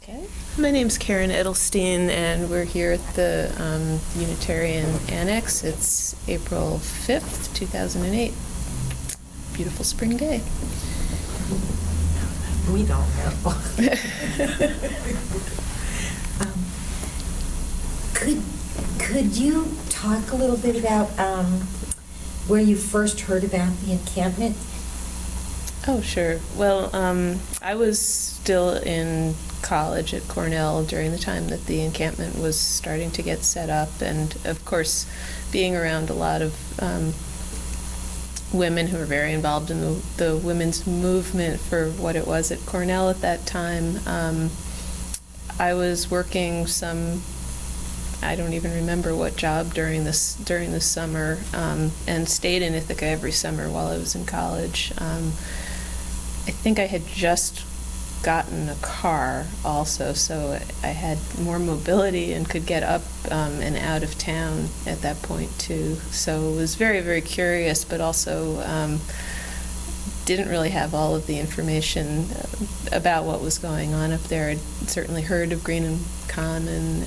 Okay. My name's Karen Edelstein, and we're here at the Unitarian Annex. It's April 5th, 2008. Beautiful spring day. We don't know. Could you talk a little bit about where you first heard about the encampment? Oh, sure. Well, I was still in college at Cornell during the time that the encampment was starting to get set up, and of course, being around a lot of women who were very involved in the women's movement for what it was at Cornell at that time. I was working I don't even remember what job during the summer, and stayed in Ithaca every summer while I was in college. I think I had just gotten a car also, so I had more mobility and could get up and out of town at that point too. So it was very, very curious, but also didn't really have all of the information about what was going on up there. I'd certainly heard of Green Common,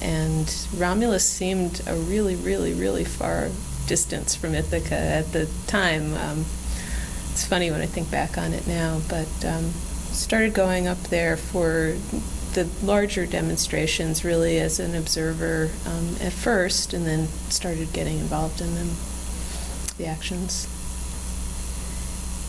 and Romulus seemed a really, really, really far distance from Ithaca at the time. It's funny when I think back on it now, but started going up there for the larger demonstrations really as an observer at first, and then started getting involved in them, the actions.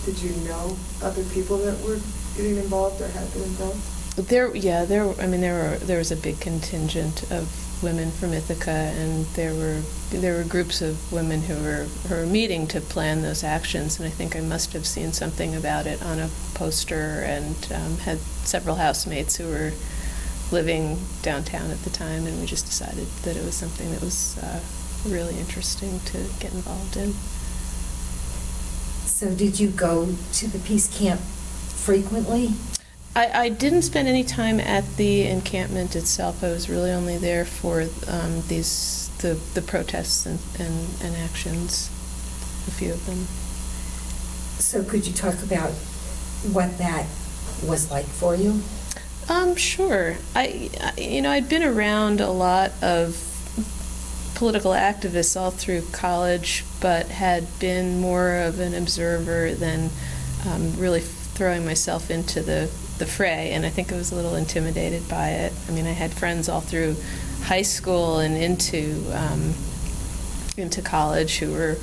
Did you know other people that were getting involved or had been involved? There was a big contingent of women from Ithaca, and there were groups of women who were meeting to plan those actions, and I think I must have seen something about it on a poster, and had several housemates who were living downtown at the time, and we just decided that it was something that was really interesting to get involved in. So did you go to the Peace Camp frequently? I didn't spend any time at the encampment itself. I was really only there for the protests and actions, a few of them. So could you talk about what that was like for you? Sure. I'd been around a lot of political activists all through college, but had been more of an observer than really throwing myself into the fray, and I think I was a little intimidated by it. I mean, I had friends all through high school and into college who were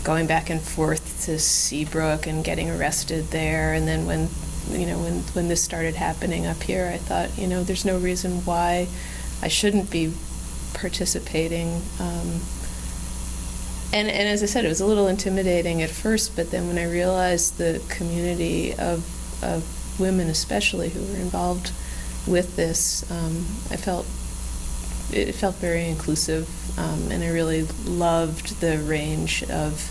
going back and forth to Seabrook and getting arrested there, and then when this started happening up here, I thought, there's no reason why I shouldn't be participating. And as I said, it was a little intimidating at first, but then when I realized the community of women especially who were involved with this, it felt very inclusive, and I really loved the range of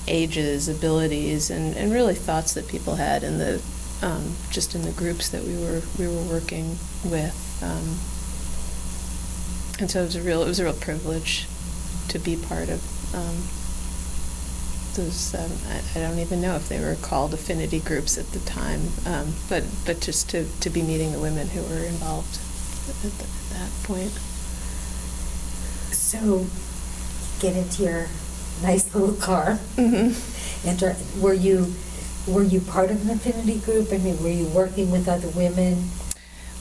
ages, abilities, and really thoughts that people had in the just in the groups that we were working with. And so it was a real privilege to be part of those. I don't even know if they were called affinity groups at the time, but just to be meeting the women who were involved at that point. So get into your nice little car. Mm-hmm. And were you part of an affinity group? I mean, were you working with other women?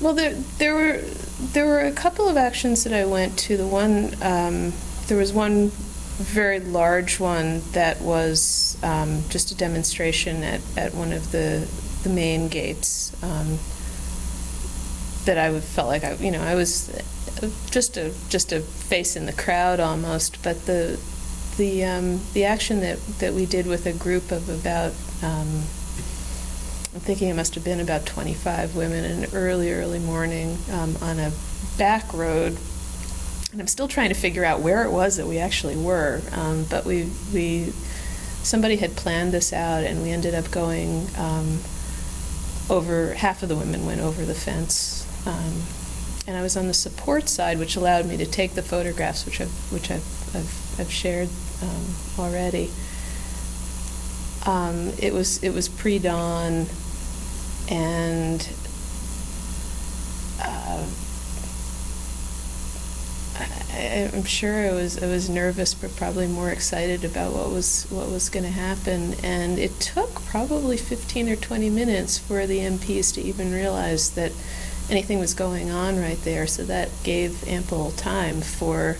Well, there were a couple of actions that I went to. There was one very large one that was just a demonstration at one of the main gates, that I felt like I was just a face in the crowd almost. But the action that we did with a group of about I'm thinking it must have been about 25 women in an early morning on a back road. And I'm still trying to figure out where it was that we actually were. But somebody had planned this out, and we ended up going over, half of the women went over the fence. And I was on the support side, which allowed me to take the photographs, which I've shared already. It was pre-dawn, and I'm sure I was nervous, but probably more excited about what was going to happen. And it took probably 15 or 20 minutes for the MPs to even realize that anything was going on right there. So that gave ample time for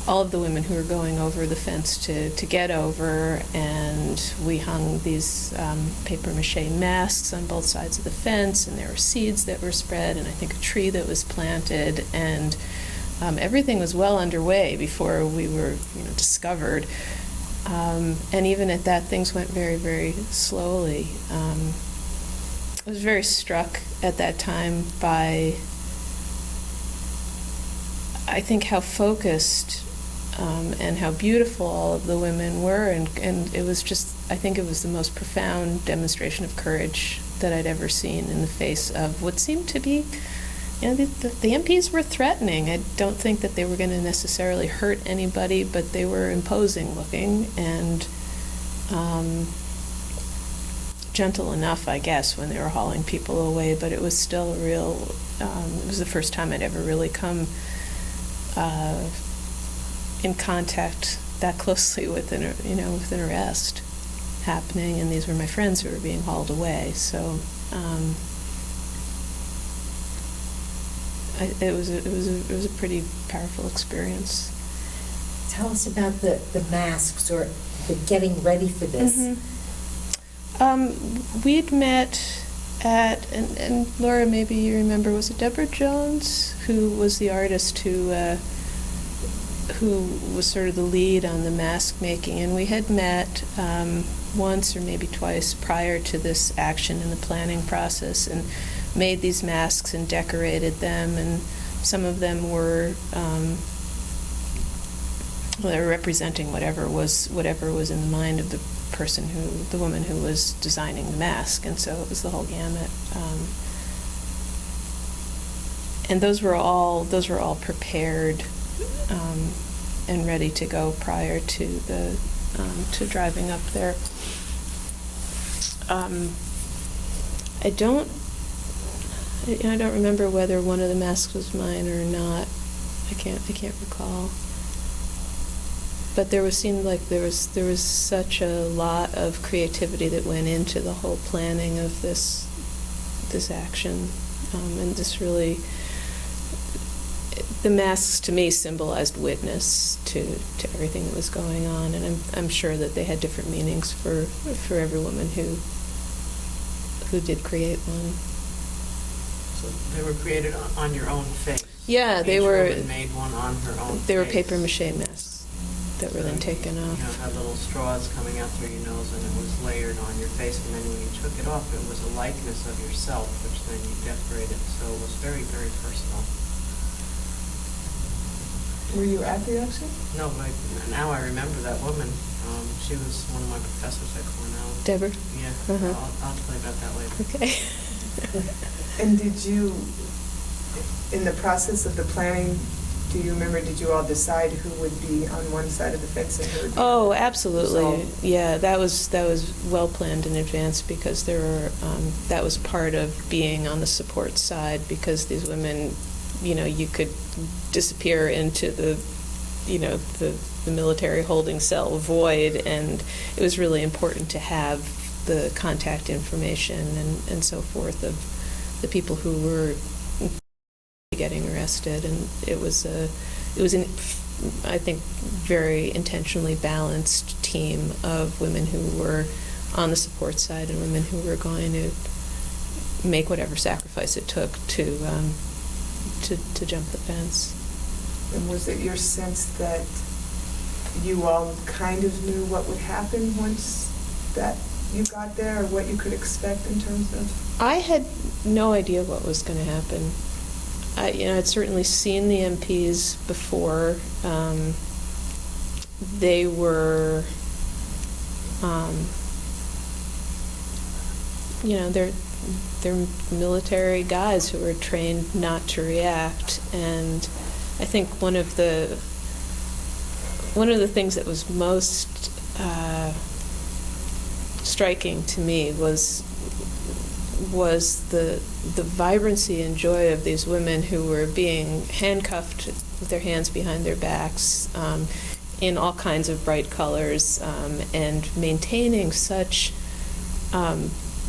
all of the women who were going over the fence to get over. And we hung these paper mache masks on both sides of the fence, and there were seeds that were spread, and I think a tree that was planted, and everything was well underway before we were, discovered. And even at that, things went very, very slowly. I was very struck at that time by, I think, how focused and how beautiful all of the women were, and it was just, I think it was the most profound demonstration of courage that I'd ever seen in the face of what seemed to be, the MPs were threatening. I don't think that they were going to necessarily hurt anybody, but they were imposing looking and gentle enough, I guess, when they were hauling people away, but it was still a real, it was the first time I'd ever really come in contact that closely with an arrest happening, and these were my friends who were being hauled away. So it was a pretty powerful experience. Tell us about the masks or the getting ready for this. We'd met at, and Laura, maybe you remember, was it Deborah Jones, who was the artist who was sort of the lead on the mask making, and we had met once or maybe twice prior to this action in the planning process, and made these masks and decorated them, and some of them were they were representing whatever was in the mind of the woman who was designing the mask, and so it was the whole gamut. And those were all prepared and ready to go prior to the to driving up there. I don't remember whether one of the masks was mine or not. I can't recall. But seemed like there was such a lot of creativity that went into the whole planning of this action, and this really, the masks to me symbolized witness to everything that was going on, and I'm sure that they had different meanings for every woman who did create one. So they were created on your own face? Yeah, they Each were. woman made one on her own They were face. paper mache masks that were then taken off. Had little straws coming out through your nose, and it was layered on your face, and then when you took it off, it was a likeness of yourself, which then you decorated, so it was very, very personal. Were you at the action? No, but now I remember that woman. She was one of my professors at Cornell. Deborah? Yeah, Uh-huh. I'll tell you about that later. Okay. And did you, in the process of the planning, do you remember, did you all decide who would be on one side of the fence and who would be on Oh, the other? absolutely. So- Yeah, that was well planned in advance, because there were that was part of being on the support side, because these women, you could disappear into the military holding cell void, and it was really important to have the contact information and so forth of the people who were getting arrested, and it was an, I think, very intentionally balanced team of women who were on the support side and women who were going to make whatever sacrifice it took to jump the fence. And was it your sense that you all kind of knew what would happen once that you got there, or what you could expect in terms of? I had no idea what was going to happen. I'd certainly seen the MPs before. They were, they're military guys who were trained not to react, and I think one of the things that was most striking to me was was the vibrancy and joy of these women who were being handcuffed with their hands behind their backs in all kinds of bright colors, and maintaining such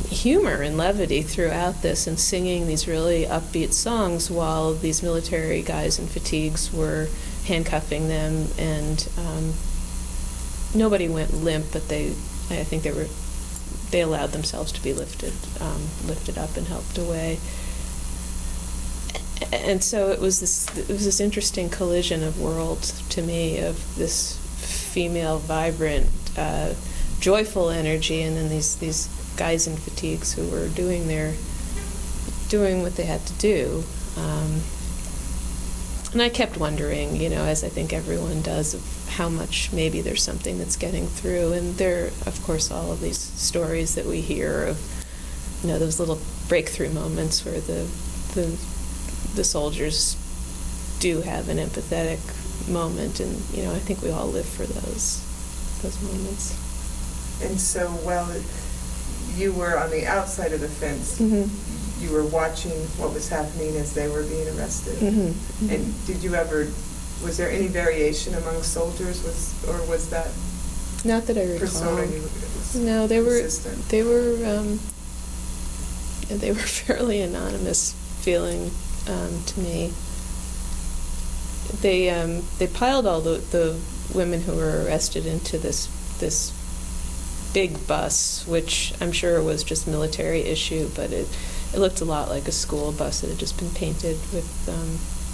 humor and levity throughout this, and singing these really upbeat songs while these military guys in fatigues were handcuffing them, and nobody went limp, but I think they allowed themselves to be lifted up and helped away. And so it was this interesting collision of worlds to me, of this female, vibrant, joyful energy, and then these guys in fatigues who were doing what they had to do. And I kept wondering, as I think everyone does, of how much maybe there's something that's getting through. And there, of course, all of these stories that we hear of, those little breakthrough moments where the soldiers do have an empathetic moment, and I think we all live for those moments. And so while you were on the outside of the fence, Mm-hmm. you were watching what was happening as they were being arrested. Mm-hmm. And was there any variation among soldiers, or was that Not that I recall. persona you was No, they were consistent? they were fairly anonymous feeling to me. They piled all the women who were arrested into this big bus, which I'm sure was just military issue, but it looked a lot like a school bus that had just been painted with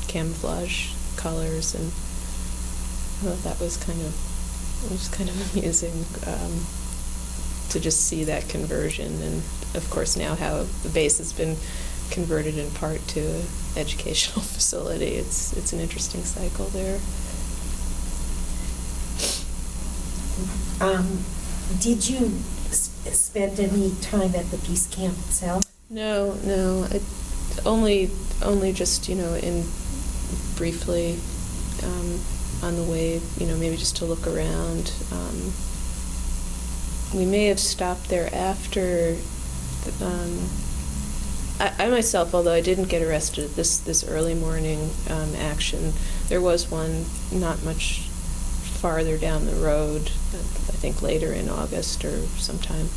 camouflage colors, and I thought that was kind of amusing to just see that conversion. And of course now how the base has been converted in part to an educational facility. It's an interesting cycle there. Did you spend any time at the peace camp itself? No. Only just in briefly on the way. Maybe just to look around. We may have stopped there after. I myself, although I didn't get arrested at this early morning action, there was one not much farther down the road, I think later in August or sometime,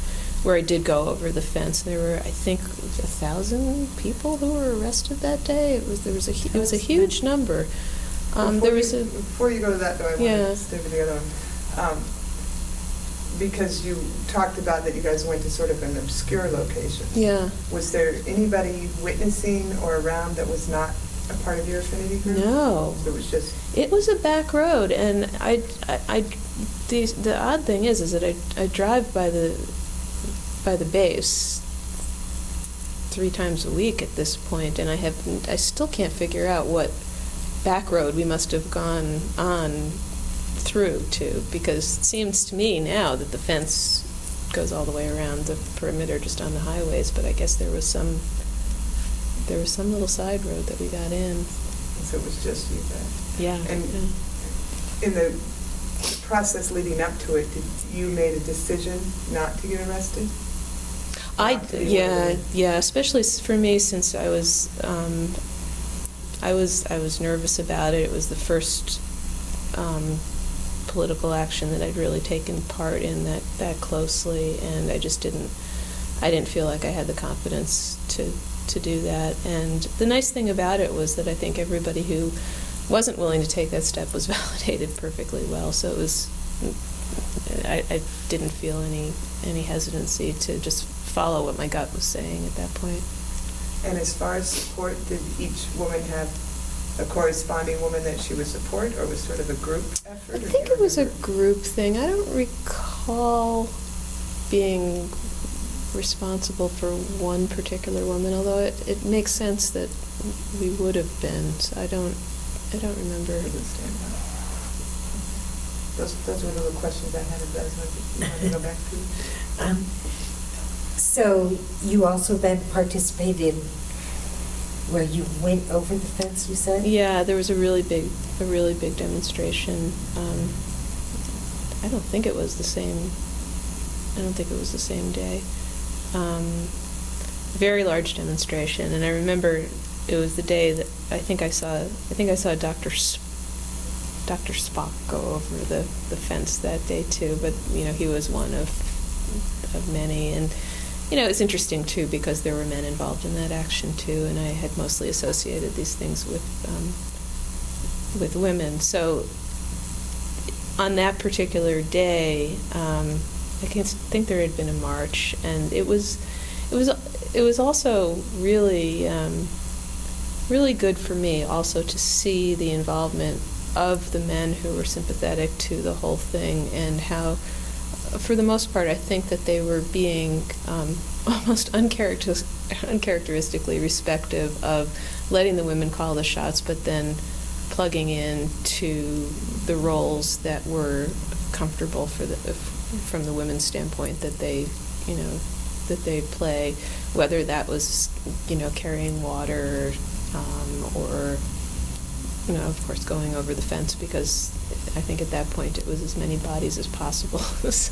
where I did go over the fence. There were, I think, 1,000 people who were arrested that day. It was a huge number. Before you go to that, though, I want Yeah. to stay with the other one. Because you talked about that you guys went to sort of an obscure location. Yeah. Was there anybody witnessing or around that was not a part of your affinity group? No. So it was just... It was a back road, and the odd thing is that I drive by the base 3 times a week at this point, and I still can't figure out what back road we must have gone on through to, because it seems to me now that the fence goes all the way around the perimeter just on the highways, but I guess there was some little side road that we got in. So it was just you guys. Yeah. And yeah. in the process leading up to it, did you made a decision not to get arrested? Yeah, especially for me, since I was nervous about it. It was the first political action that I'd really taken part in that closely, and I didn't feel like I had the confidence to do that. And the nice thing about it was that I think everybody who wasn't willing to take that step was validated perfectly well. So it was, I didn't feel any hesitancy to just follow what my gut was saying at that point. And as far as support, did each woman have a corresponding woman that she would support, or was sort of a group effort? I think it was a group thing. I don't recall being responsible for one particular woman, although it makes sense that we would have been. So I don't remember. Those were the little questions I had. If that's what you want to go back to. So you also then participated where you went over the fence, you said? Yeah, there was a really big demonstration. I don't think it was the same day. very large demonstration, and I remember it was the day that I think I saw Dr. Spock go over the fence that day too, but he was one of many, and it's interesting too because there were men involved in that action too, and I had mostly associated these things with women. So on that particular day, I can't think there had been a march, and it was also really really good for me also to see the involvement of the men who were sympathetic to the whole thing, and how, for the most part, I think that they were being almost uncharacteristically respectful of letting the women call the shots, but then plugging in to the roles that were comfortable from the women's standpoint that they play, whether that was carrying water or of course going over the fence, because I think at that point it was as many bodies as possible as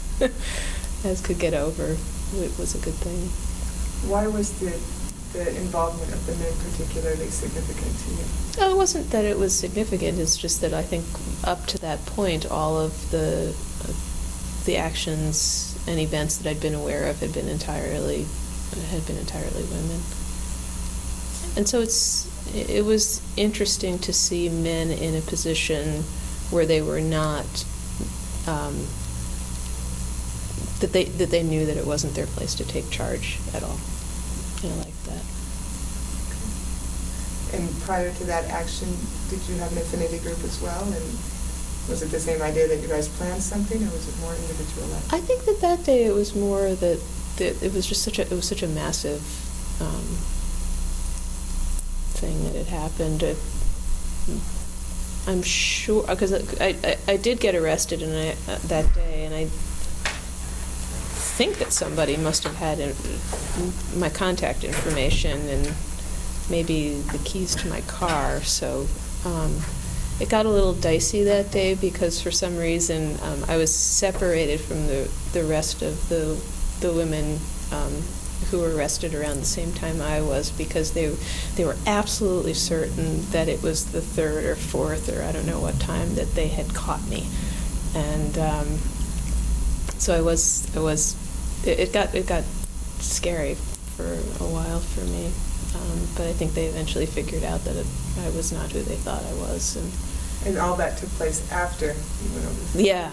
could get over. It was a good thing. Why was the involvement of the men particularly significant to you? Oh, it wasn't that it was significant. It's just that I think up to that point, all of the actions and events that I'd been aware of had been entirely women. And so it was interesting to see men in a position where they were not that they knew that it wasn't their place to take charge at all. And I liked that. And prior to that action, did you have an affinity group as well? And was it the same idea that you guys planned something, or was it more individualized? I think that day it was more that it was just such a massive thing that had happened. I'm sure, because I did get arrested that day, and I think that somebody must have had my contact information and maybe the keys to my car. So it got a little dicey that day because for some reason I was separated from the rest of the women who were arrested around the same time I was, because they were absolutely certain that it was the third or fourth or I don't know what time that they had caught me, and so it got scary for a while for me, but I think they eventually figured out that I was not who they thought I was, and all that took place after you went over. Yeah.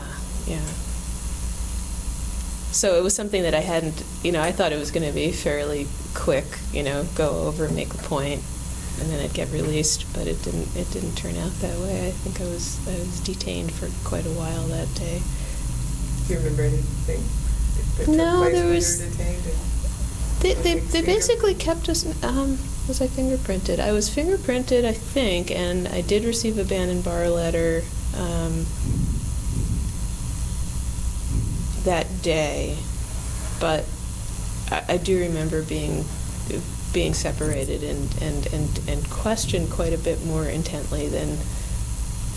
So it was something that I hadn't, I thought it was going to be fairly quick, go over, make a point, and then I'd get released, but it didn't turn out that way. I think I was detained for quite a while that day. Do you remember anything that took No, place there when was. you were detained? They basically kept us. Was I fingerprinted? I was fingerprinted, I think, and I did receive a ban and bar letter that day, but I do remember being separated and questioned quite a bit more intently than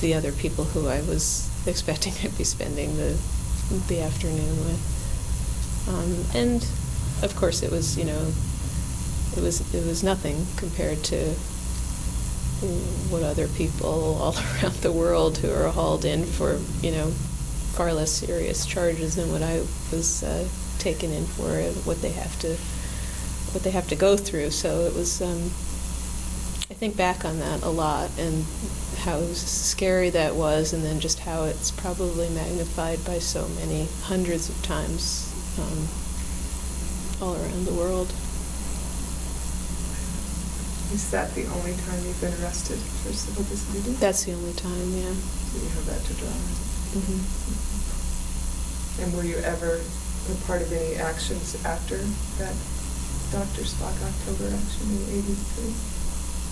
the other people who I was expecting I'd be spending the afternoon with. And of course it was nothing compared to what other people all around the world who are hauled in for far less serious charges than what I was taken in for, and what they have to go through. So it was, I think back on that a lot, and how scary that was, and then just how it's probably magnified by so many hundreds of times all around the world. Is that the only time you've been arrested for civil disobedience? That's the only time, yeah. So you have that to draw on. Mm-hmm. And were you ever a part of any actions after that Dr. Spock October action in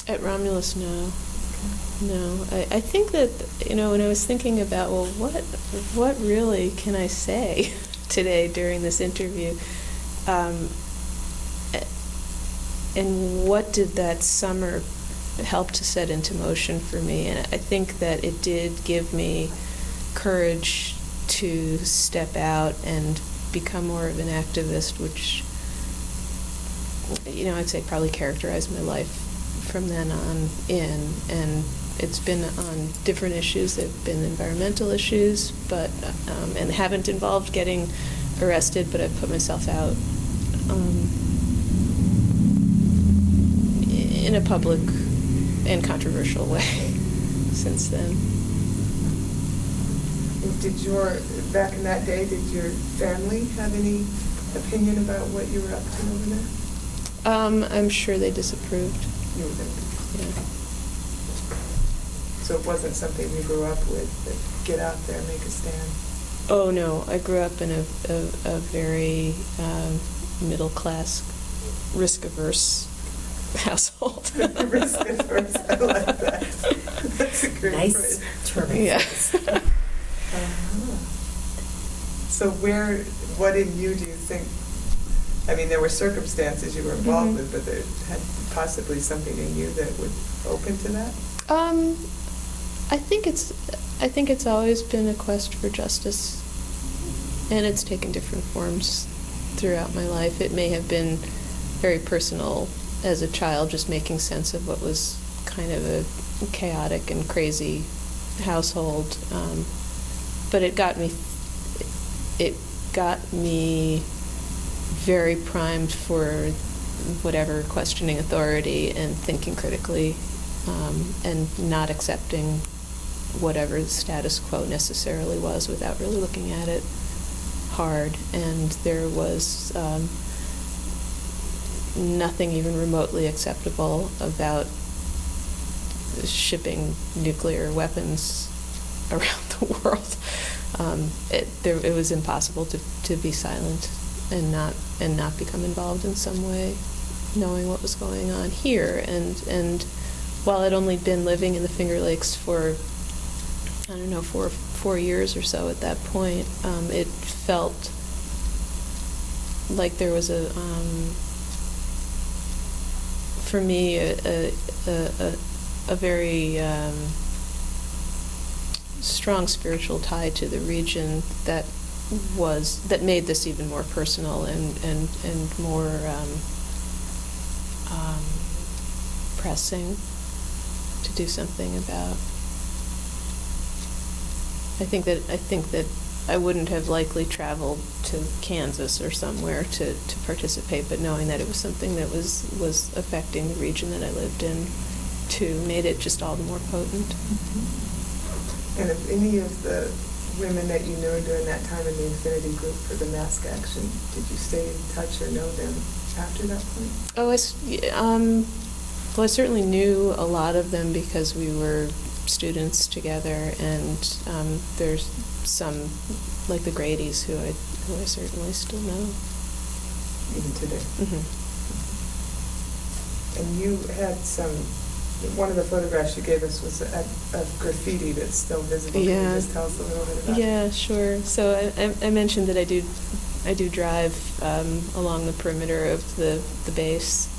'83? At Romulus, no. Okay. No. I think that, when I was thinking about, well, what really can I say today during this interview? And what did that summer help to set into motion for me? And I think that it did give me courage to step out and become more of an activist, which I'd say probably characterized my life from then on in, and it's been on different issues. They've been environmental issues, but and haven't involved getting arrested, but I've put myself out in a public and controversial way since then. Back in that day, did your family have any opinion about what you were up to over there? I'm sure they disapproved. You were there. Yeah. So it wasn't something you grew up with, that get out there, make a stand? Oh, no. I grew up in a very middle-class, risk-averse household. Risk-averse, I like that. That's a great Nice phrase. term. Yeah. So what in you do you think, I mean, there were circumstances you were involved Mhm. with, but there had possibly something in you that would open to that? I think it's always been a quest for justice, and it's taken different forms throughout my life. It may have been very personal as a child, just making sense of what was kind of a chaotic and crazy household, but it got me very primed for whatever questioning authority and thinking critically, and not accepting whatever the status quo necessarily was without really looking at it hard. And there was nothing even remotely acceptable about shipping nuclear weapons around the world. It was impossible to be silent and not become involved in some way, knowing what was going on here. And while I'd only been living in the Finger Lakes for, I don't know, 4 years or so at that point, it felt like there was for me, a very strong spiritual tie to the region that made this even more personal and more pressing to do something about. I think that I wouldn't have likely traveled to Kansas or somewhere to participate, but knowing that it was something that was affecting the region that I lived in too made it just all the more potent. Mm-hmm. And if any of the women that you knew during that time in the Infinity Group for the mask action, did you stay in touch or know them after that point? Oh, well, I certainly knew a lot of them because we were students together, and there's some, like the Grady's, who I certainly still know. Even today? Mm-hmm. And you had one of the photographs you gave us was of graffiti that's still visible. Yeah. Can you just tell us a little bit about it? Yeah, sure. So I mentioned that I do drive along the perimeter of the base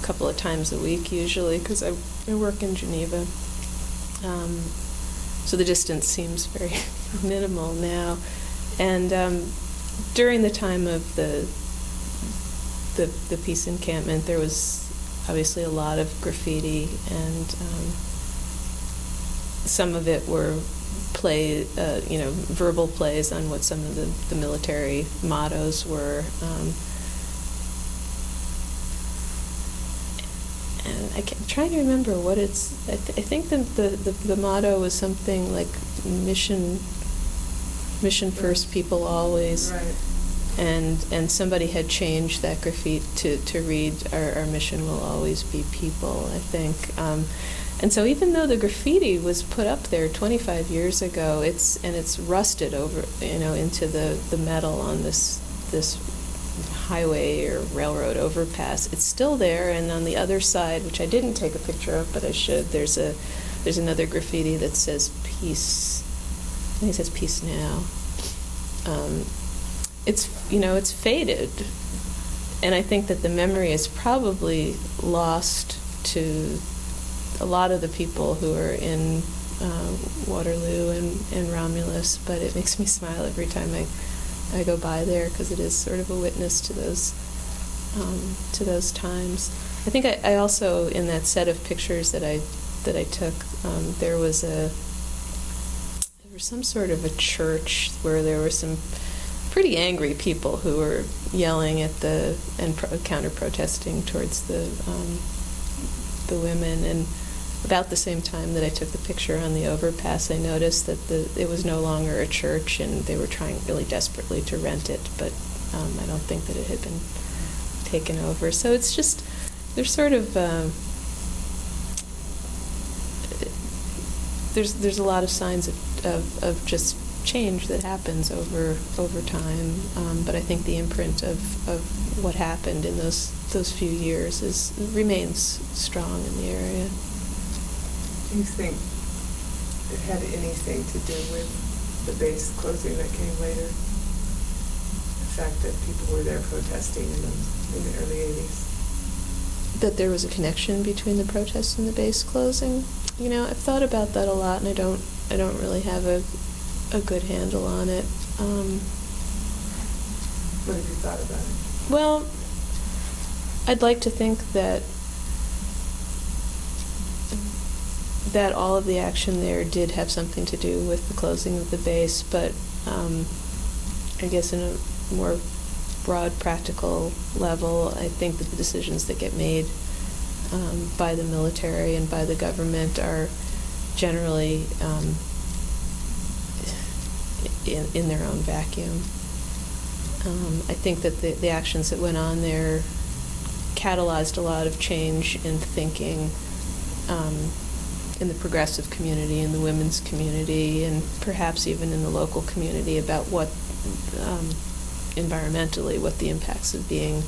a couple of times a week usually, because I work in Geneva. So the distance seems very minimal now. And during the time of the peace encampment, there was obviously a lot of graffiti, and some of it were verbal plays on what some of the military mottos were. And I'm trying to remember what it's. I think the motto was something like mission first, people always. Right. And somebody had changed that graffiti to read, our mission will always be people, I think. And so even though the graffiti was put up there 25 years ago, it's rusted over, into the metal on this highway or railroad overpass. It's still there, and on the other side, which I didn't take a picture of, but I should, there's another graffiti that says peace. I think it says peace now. It's faded, and I think that the memory is probably lost to a lot of the people who are in Waterloo and Romulus, but it makes me smile every time I go by there, because it is sort of a witness to those to those times. I think I also, in that set of pictures that I took, there was some sort of a church where there were some pretty angry people who were yelling at and counter-protesting towards the women. And about the same time that I took the picture on the overpass, I noticed that it was no longer a church, and they were trying really desperately to rent it, but I don't think that it had been taken over. So it's just, there's sort of there's a lot of signs of just change that happens over time, but I think the imprint of what happened in those few years remains strong in the area. Do you think it had anything to do with the base closing that came later? The fact that people were there protesting in the early 80s? That there was a connection between the protests and the base closing? You know, I've thought about that a lot, and I don't really have a good handle on it. What have you thought about it? Well, I'd like to think that all of the action there did have something to do with the closing of the base, but I guess in a more broad practical level, I think that the decisions that get made by the military and by the government are generally in their own vacuum. I think that the actions that went on there catalyzed a lot of change in thinking in the progressive community, in the women's community, and perhaps even in the local community about what, environmentally, what the impacts of being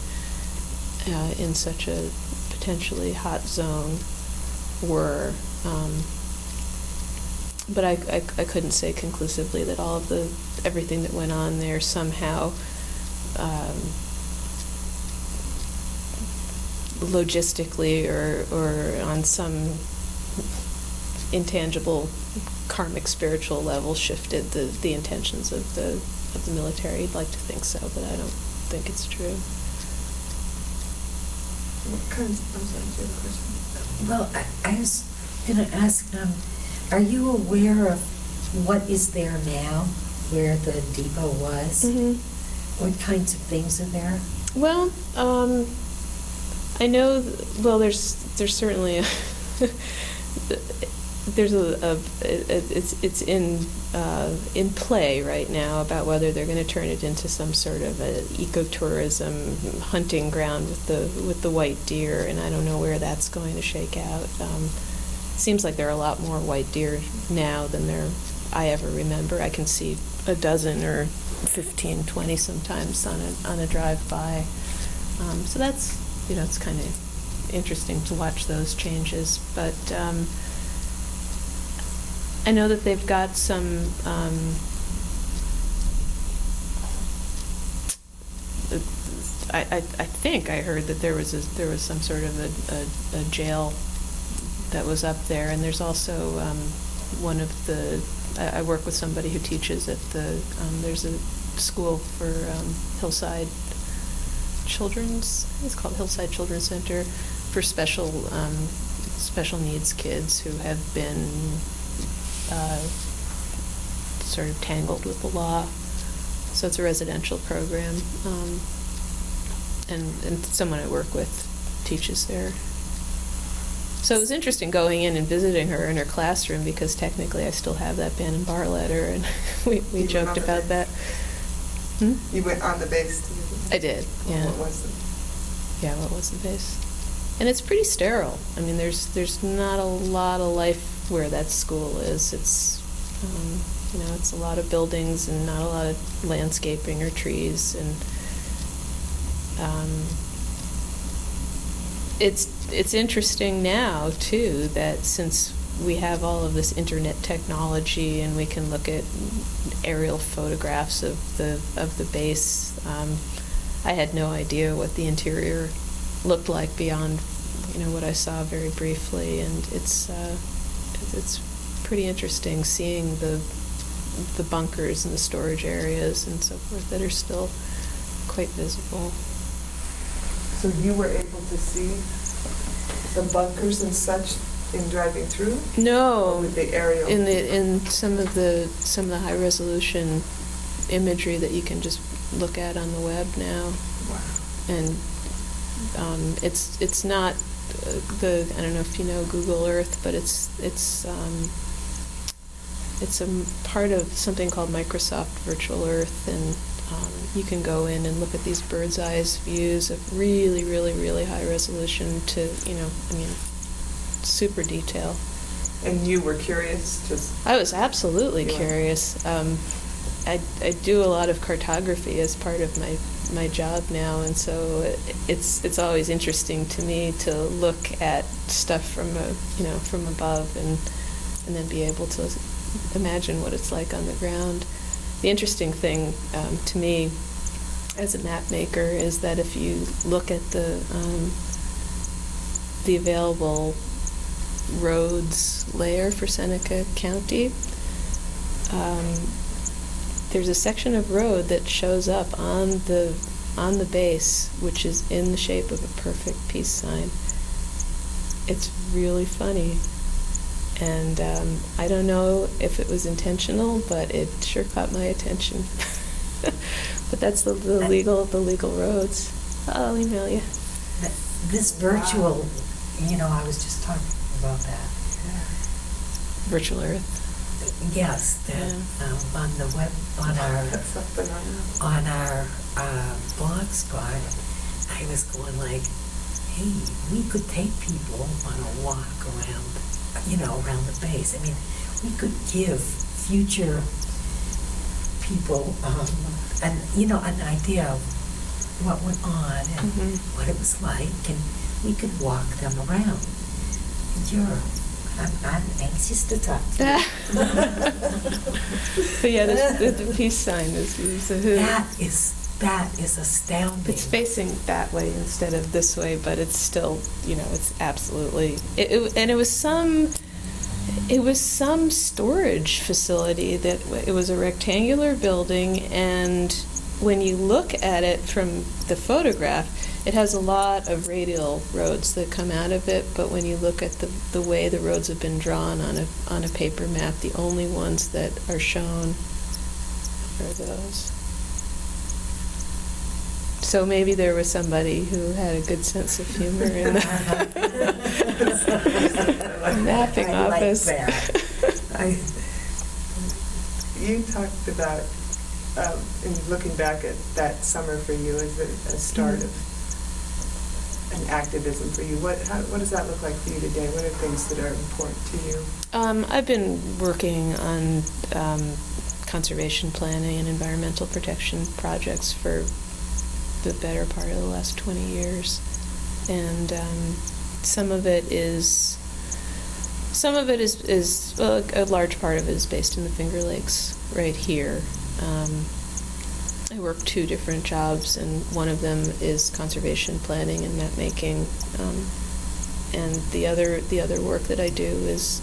in such a potentially hot zone were. But I couldn't say conclusively that all of everything that went on there somehow logistically or on some intangible karmic spiritual level shifted the intentions of the military. I'd like to think so, but I don't think it's true. I'm sorry, do you have a question? Well, I was going to ask, are you aware of what is there now, where the depot was? Mm-hmm. What kinds of things are there? Well, I know. Well, there's certainly it's in play right now about whether they're going to turn it into some sort of an ecotourism hunting ground with the white deer, and I don't know where that's going to shake out. Seems like there are a lot more white deer now than I ever remember. I can see a dozen or 15, 20 sometimes on a drive-by. So that's, it's kind of interesting to watch those changes. But I know that they've got some I think I heard that there was some sort of a jail that was up there, and there's also one of the. I work with somebody who teaches at there's a school for Hillside Children's. It's called Hillside Children's Center for special needs kids who have been sort of tangled with the law. So it's a residential program, and someone I work with teaches there. So it was interesting going in and visiting her in her classroom, because technically I still have that Bannon Barr letter, and we joked about that. Hmm? You went on the base to visit? I did, yeah. What was it? Yeah, what was the base? And it's pretty sterile. I mean, there's not a lot of life where that school is. It's it's a lot of buildings and not a lot of landscaping or trees, and it's interesting now too that since we have all of this internet technology and we can look at aerial photographs of the base, I had no idea what the interior looked like beyond what I saw very briefly, and it's pretty interesting seeing the bunkers and the storage areas and so forth that are still quite visible. So you were able to see the bunkers and such in driving through? Or No, with the aerial? in some of the high resolution imagery that you can just look at on the web now. Wow. And it's not I don't know if you know Google Earth, but it's a part of something called Microsoft Virtual Earth, and you can go in and look at these bird's eye views of really, really, really high resolution to, super detail. And you were curious to... I was absolutely You were. curious. I do a lot of cartography as part of my job now, and so it's always interesting to me to look at stuff from above and then be able to imagine what it's like on the ground. The interesting thing to me as a map maker is that if you look at the available roads layer for Seneca County, there's a section of road that shows up on the base, which is in the shape of a perfect peace sign. It's really funny. And I don't know if it was intentional, but it sure caught my attention. But that's the legal roads. I'll email you. This virtual, I was just talking about that. Virtual Earth. Yes, on the web, That's so phenomenal. on our blog spot, I was going like, hey, we could take people on a walk around the base. I mean, we could give future people an idea of what went on and what it was like, and we could walk them around. I'm anxious to talk to you. But yeah, the peace sign is a hoot. That is astounding. It's facing that way instead of this way, but it's still, it's absolutely. And it was some storage facility that it was a rectangular building, and when you look at it from the photograph, it has a lot of radial roads that come out of it, but when you look at the way the roads have been drawn on a paper map, the only ones that are shown are those. So maybe there was somebody who had a good sense of humor in the mapping office. You talked about, in looking back at that summer for you as a start of an activism for you. What does that look like for you today? What are things that are important to you? I've been working on conservation planning and environmental protection projects for the better part of the last 20 years, and some of it is a large part of it is based in the Finger Lakes right here. I work 2 different jobs, and one of them is conservation planning and map making, and the other work that I do is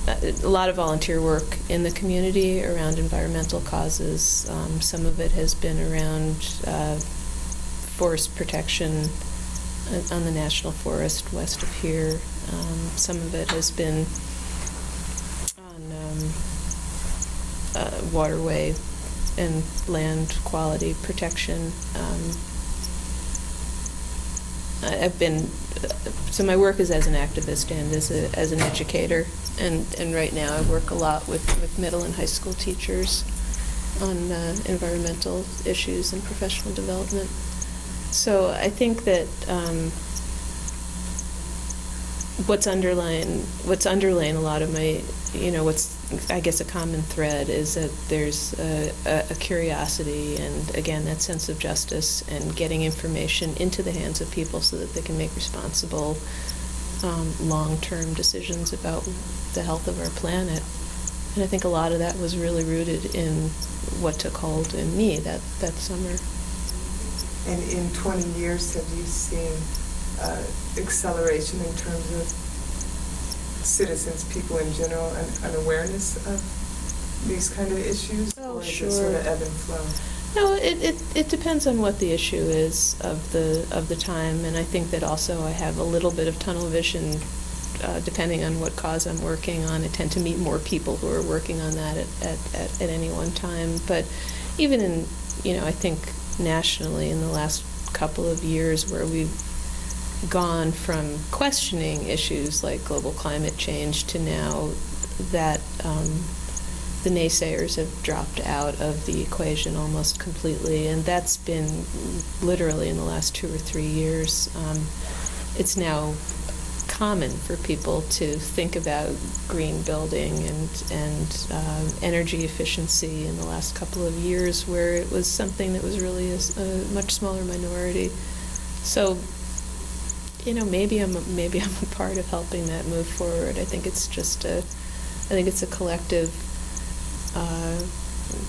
a lot of volunteer work in the community around environmental causes. Some of it has been around forest protection on the national forest west of here. Some of it has been on waterway and land quality protection. So my work is as an activist and as an educator, and right now I work a lot with middle and high school teachers on environmental issues and professional development. So I think that what's underlying a lot of my, what's I guess a common thread is that there's a curiosity and, again, that sense of justice and getting information into the hands of people so that they can make responsible long-term decisions about the health of our planet. And I think a lot of that was really rooted in what took hold in me that summer. And in 20 years, have you seen acceleration in terms of citizens, people in general, an awareness of these kind of issues? Oh, or is sure. it sort of ebb and flow? No, it depends on what the issue is of the time, and I think that also I have a little bit of tunnel vision depending on what cause I'm working on. I tend to meet more people who are working on that at any one time. But even in, I think nationally in the last couple of years where we've gone from questioning issues like global climate change to now that the naysayers have dropped out of the equation almost completely, and that's been literally in the last 2 or 3 years. It's now common for people to think about green building and energy efficiency in the last couple of years, where it was something that was really a much smaller minority. So, maybe I'm a part of helping that move forward. I think it's just a collective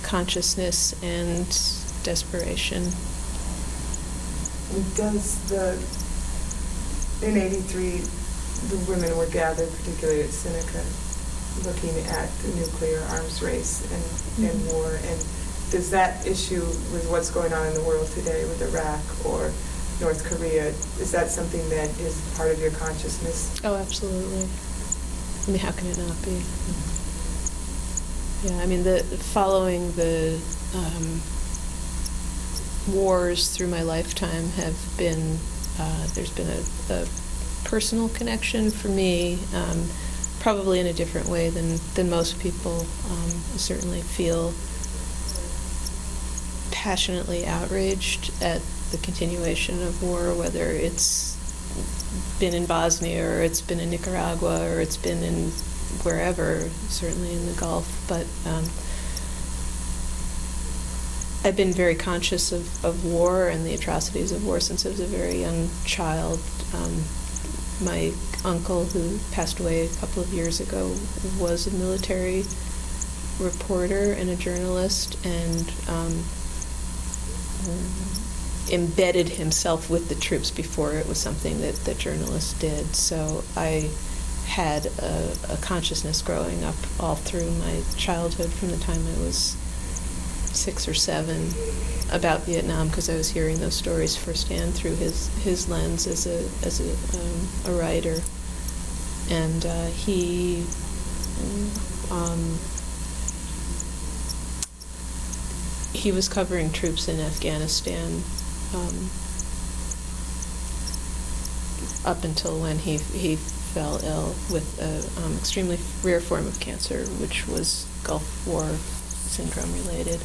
consciousness and desperation. In '83, the women were gathered, particularly at Seneca, looking at the nuclear arms race and war. And does that issue with what's going on in the world today with Iraq or North Korea, is that something that is part of your consciousness? Oh, absolutely. I mean, how can it not be? Yeah, I mean, following the wars through my lifetime have been, there's been a personal connection for me, probably in a different way than most people. I certainly feel passionately outraged at the continuation of war, whether it's been in Bosnia or it's been in Nicaragua or it's been in wherever, certainly in the Gulf. But I've been very conscious of war and the atrocities of war since I was a very young child. My uncle, who passed away a couple of years ago, was a military reporter and a journalist, and embedded himself with the troops before it was something that journalists did. So I had a consciousness growing up all through my childhood, from the time I was 6 or 7, about Vietnam, because I was hearing those stories firsthand through his lens as a writer. And he was covering troops in Afghanistan up until when he fell ill with an extremely rare form of cancer, which was Gulf War syndrome related,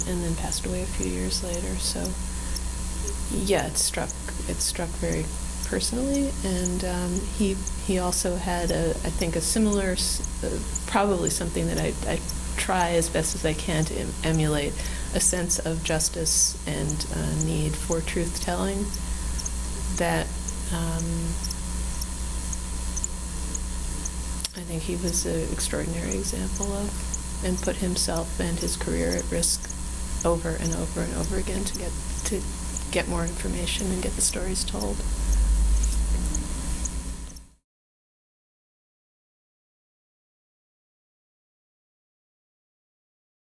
and then passed away a few years later. So, yeah, it struck very personally, and he also had I think a similar, probably something that I try as best as I can to emulate, a sense of justice and need for truth-telling that I think he was an extraordinary example of, and put himself and his career at risk over and over and over again to get more information and get the stories told.